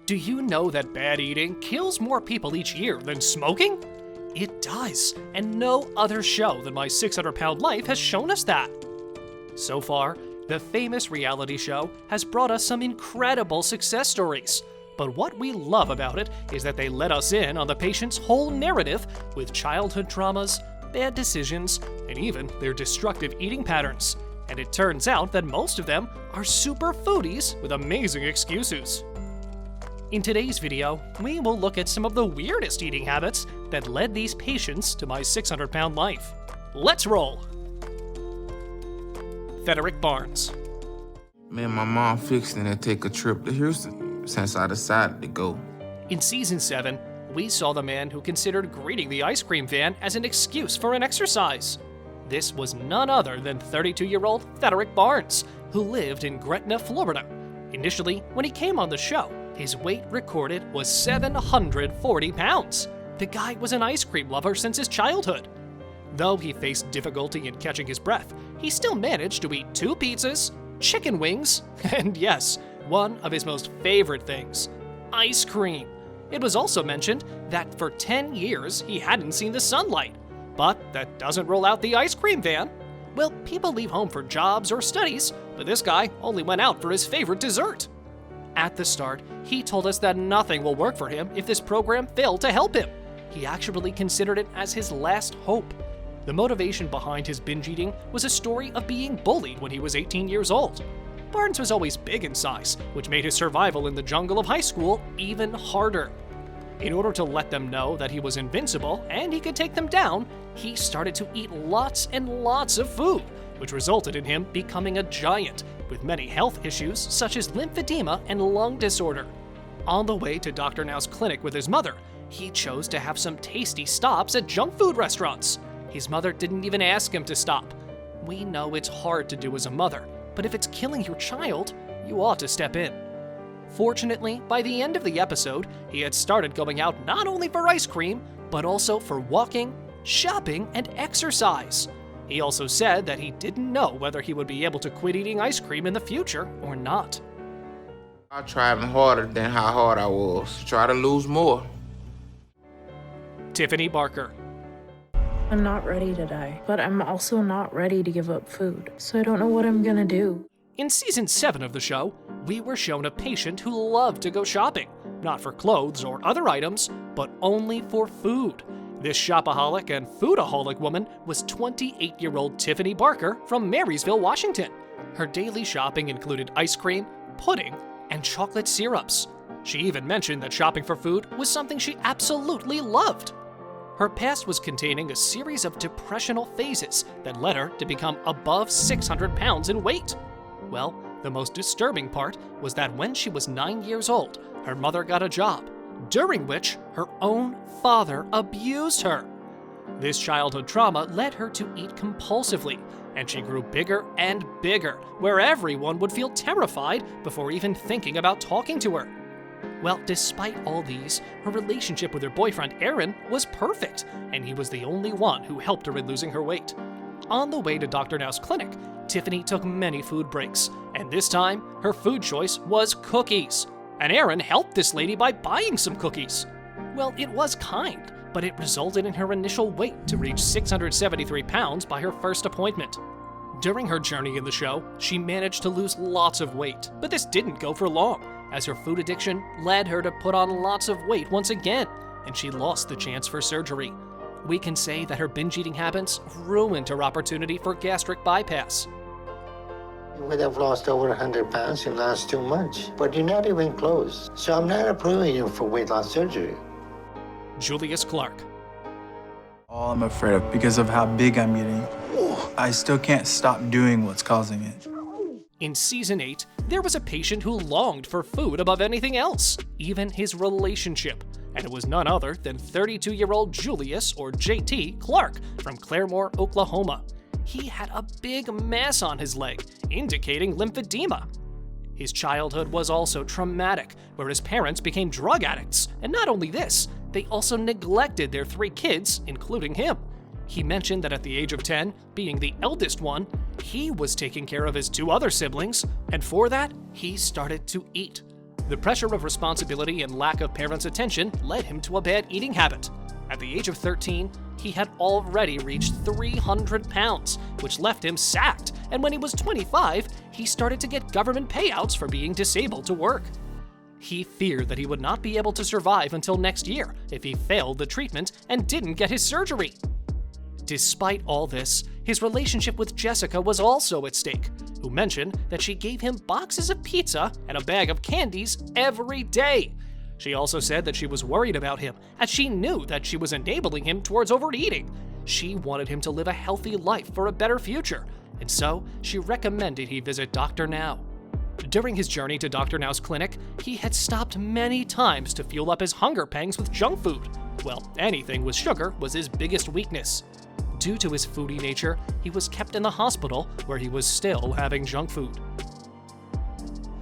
Do you know that bad eating kills more people each year than smoking? It does, and no other show than My 600-Pound Life has shown us that. So far, the famous reality show has brought us some incredible success stories. But what we love about it is that they let us in on the patient's whole narrative with childhood traumas, bad decisions, and even their destructive eating patterns. And it turns out that most of them are super foodies with amazing excuses. In today's video, we will look at some of the weirdest eating habits that led these patients to My 600-Pound Life. Let's roll! Frederick Barnes. Me and my mom fixing to take a trip to Houston since I decided to go. In Season 7, we saw the man who considered greeting the ice cream van as an excuse for an exercise. This was none other than 32-year-old Frederick Barnes, who lived in Gretna, Florida. Initially, when he came on the show, his weight recorded was 740 pounds. The guy was an ice cream lover since his childhood. Though he faced difficulty in catching his breath, he still managed to eat 2 pizzas, chicken wings, and yes, one of his most favorite things, ice cream. It was also mentioned that for 10 years he hadn't seen the sunlight. But that doesn't rule out the ice cream van. Well, people leave home for jobs or studies, but this guy only went out for his favorite dessert. At the start, he told us that nothing will work for him if this program failed to help him. He actually considered it as his last hope. The motivation behind his binge eating was a story of being bullied when he was 18 years old. Barnes was always big in size, which made his survival in the jungle of high school even harder. In order to let them know that he was invincible and he could take them down, he started to eat lots and lots of food, which resulted in him becoming a giant, with many health issues such as lymphedema and lung disorder. On the way to Dr. Now's clinic with his mother, he chose to have some tasty stops at junk food restaurants. His mother didn't even ask him to stop. We know it's hard to do as a mother, but if it's killing your child, you ought to step in. Fortunately, by the end of the episode, he had started going out not only for ice cream, but also for walking, shopping, and exercise. He also said that he didn't know whether he would be able to quit eating ice cream in the future or not. I tried harder than how hard I was to try to lose more. Tiffany Barker. I'm not ready to die, but I'm also not ready to give up food, so I don't know what I'm gonna do. In Season 7 of the show, we were shown a patient who loved to go shopping, not for clothes or other items, but only for food. This shopaholic and foodaholic woman was 28-year-old Tiffany Barker from Marysville, Washington. Her daily shopping included ice cream, pudding, and chocolate syrups. She even mentioned that shopping for food was something she absolutely loved. Her past was containing a series of depressional phases that led her to become above 600 pounds in weight. Well, the most disturbing part was that when she was 9 years old, her mother got a job, during which her own father abused her. This childhood trauma led her to eat compulsively, and she grew bigger and bigger, where everyone would feel terrified before even thinking about talking to her. Well, despite all these, her relationship with her boyfriend Aaron was perfect, and he was the only one who helped her in losing her weight. On the way to Dr. Now's clinic, Tiffany took many food breaks, and this time, her food choice was cookies. And Aaron helped this lady by buying some cookies. Well, it was kind, but it resulted in her initial weight to reach 673 pounds by her first appointment. During her journey in the show, she managed to lose lots of weight, but this didn't go for long, as her food addiction led her to put on lots of weight once again, and she lost the chance for surgery. We can say that her binge eating habits ruined her opportunity for gastric bypass. You would have lost over 100 pounds in the last 2 months, but you're not even close. So I'm not approving you for weight loss surgery. Julius Clark. All I'm afraid of because of how big I'm getting. I still can't stop doing what's causing it. In Season 8, there was a patient who longed for food above anything else, even his relationship. And it was none other than 32-year-old Julius, or JT, Clark from Claremore, Oklahoma. He had a big mass on his leg, indicating lymphedema. His childhood was also traumatic, where his parents became drug addicts, and not only this, they also neglected their 3 kids, including him. He mentioned that at the age of 10, being the eldest one, he was taking care of his 2 other siblings, and for that, he started to eat. The pressure of responsibility and lack of parents' attention led him to a bad eating habit. At the age of 13, he had already reached 300 pounds, which left him sacked, and when he was 25, he started to get government payouts for being disabled to work. He feared that he would not be able to survive until next year if he failed the treatment and didn't get his surgery. Despite all this, his relationship with Jessica was also at stake, who mentioned that she gave him boxes of pizza and a bag of candies every day. She also said that she was worried about him, as she knew that she was enabling him towards overeating. She wanted him to live a healthy life for a better future, and so she recommended he visit Dr. Now. During his journey to Dr. Now's clinic, he had stopped many times to fuel up his hunger pangs with junk food. Well, anything with sugar was his biggest weakness. Due to his foodie nature, he was kept in the hospital where he was still having junk food.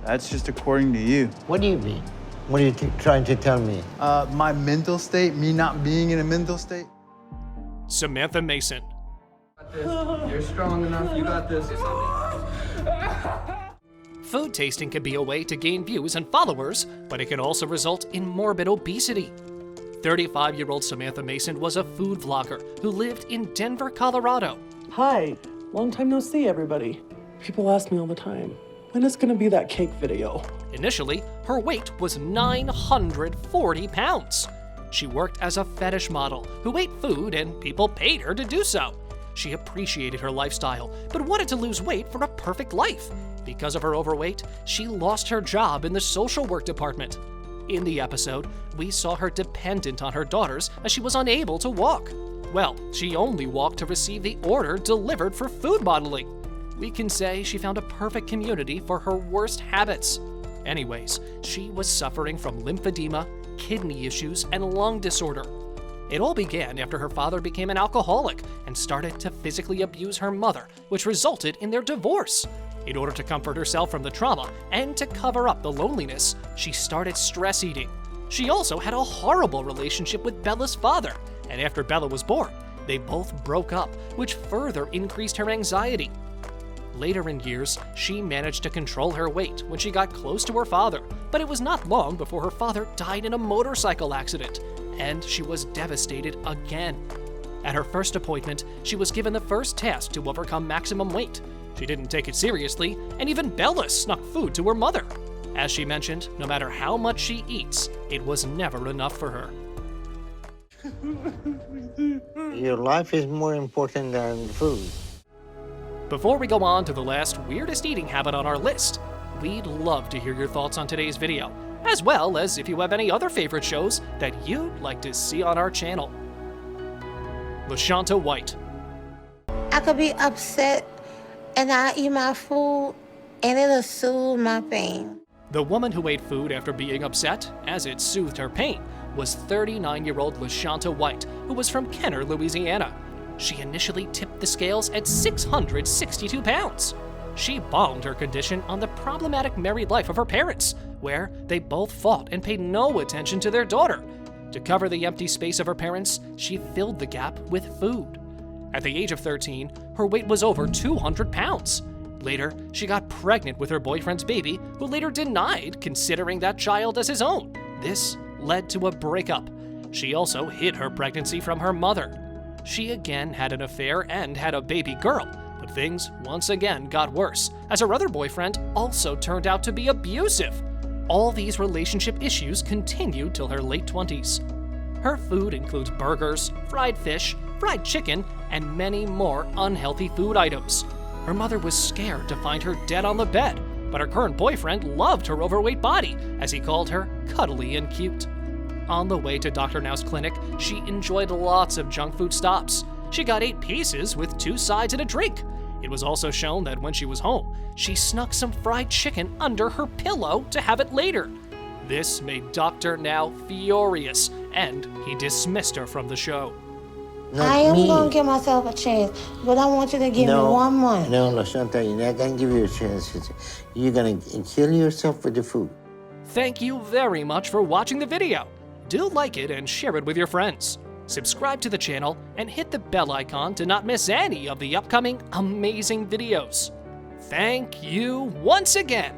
That's just according to you. What do you mean? What are you trying to tell me? My mental state, me not being in a mental state. Samantha Mason. You're strong enough, you got this. Food tasting can be a way to gain views and followers, but it can also result in morbid obesity. 35-year-old Samantha Mason was a food vlogger who lived in Denver, Colorado. Hi, long time no see, everybody. People ask me all the time, when is gonna be that cake video? Initially, her weight was 940 pounds. She worked as a fetish model who ate food and people paid her to do so. She appreciated her lifestyle, but wanted to lose weight for a perfect life. Because of her overweight, she lost her job in the social work department. In the episode, we saw her dependent on her daughters as she was unable to walk. Well, she only walked to receive the order delivered for food modeling. We can say she found a perfect community for her worst habits. Anyways, she was suffering from lymphedema, kidney issues, and lung disorder. It all began after her father became an alcoholic and started to physically abuse her mother, which resulted in their divorce. In order to comfort herself from the trauma and to cover up the loneliness, she started stress eating. She also had a horrible relationship with Bella's father, and after Bella was born, they both broke up, which further increased her anxiety. Later in years, she managed to control her weight when she got close to her father, but it was not long before her father died in a motorcycle accident, and she was devastated again. At her first appointment, she was given the first task to overcome maximum weight. She didn't take it seriously, and even Bella snuck food to her mother. As she mentioned, no matter how much she eats, it was never enough for her. Your life is more important than food. Before we go on to the last weirdest eating habit on our list, we'd love to hear your thoughts on today's video, as well as if you have any other favorite shows that you'd like to see on our channel. LaShonta White. I could be upset and I eat my food and it'll soothe my pain. The woman who ate food after being upset, as it soothed her pain, was 39-year-old LaShonta White, who was from Kenner, Louisiana. She initially tipped the scales at 662 pounds. She bombed her condition on the problematic married life of her parents, where they both fought and paid no attention to their daughter. To cover the empty space of her parents, she filled the gap with food. At the age of 13, her weight was over 200 pounds. Later, she got pregnant with her boyfriend's baby, who later denied considering that child as his own. This led to a breakup. She also hid her pregnancy from her mother. She again had an affair and had a baby girl, but things once again got worse, as her other boyfriend also turned out to be abusive. All these relationship issues continued till her late 20s. Her food includes burgers, fried fish, fried chicken, and many more unhealthy food items. Her mother was scared to find her dead on the bed, but her current boyfriend loved her overweight body, as he called her cuddly and cute. On the way to Dr. Now's clinic, she enjoyed lots of junk food stops. She got 8 pieces with 2 sides and a drink. It was also shown that when she was home, she snuck some fried chicken under her pillow to have it later. This made Dr. Now furious, and he dismissed her from the show. I am going to give myself a chance, but I want you to give me 1 month. No, LaShonta, you're not going to give you a chance. You're going to kill yourself with the food. Thank you very much for watching the video. Do like it and share it with your friends. Subscribe to the channel and hit the bell icon to not miss any of the upcoming amazing videos. Thank you once again.